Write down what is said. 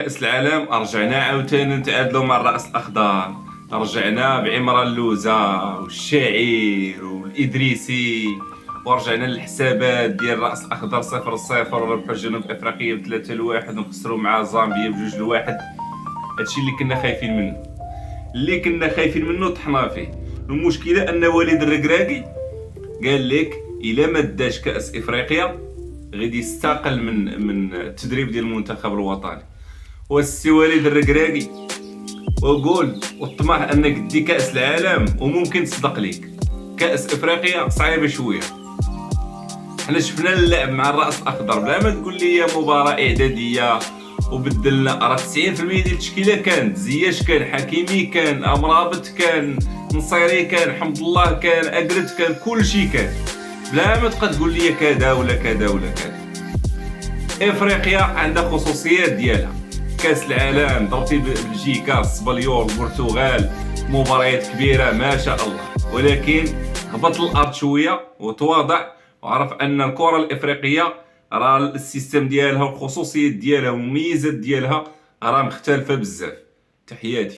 كأس العالم رجعنا عاوتاني نتعادلوا مع الرأس الأخضر، رجعنا بعمران اللوزة والشاعر والإدريسي، ورجعنا للحسابات ديال الرأس الأخضر 0-0 وربحوا جنوب أفريقيا ب3-1 ونخسروا مع زامبيا ب2-1. هادشي اللي كنا خايفين منه، طحنا فيه. المشكلة أن وليد الركراكي قال لك إلا ما داش كأس إفريقيا غادي يستقل من التدريب ديال المنتخب الوطني. والسي وليد الركراكي وقول والطمح انك دي كاس العالم وممكن تصدق ليك كاس افريقيا صعيبه شويه. حنا شفنا اللعب مع الراس الاخضر بلا ما تقول لي مباراه اعداديه وبدلنا راه 90% ديال التشكيله كانت زياش، كان حكيمي، كان امرابط، كان نصيري، كان حمد الله، كان اقرد، كان كلشي كان، بلا ما تبقى تقول لي كذا ولا كذا ولا كذا. افريقيا عندها خصوصيات ديالها، كاس العالم ضربتي بلجيكا، السبليور، البرتغال، مباريات كبيره ما شاء الله، ولكن هبط الارض شويه وتواضع وعرف ان الكره الافريقيه راه السيستم ديالها والخصوصيات ديالها والميزات ديالها راه مختلفه بزاف. تحياتي.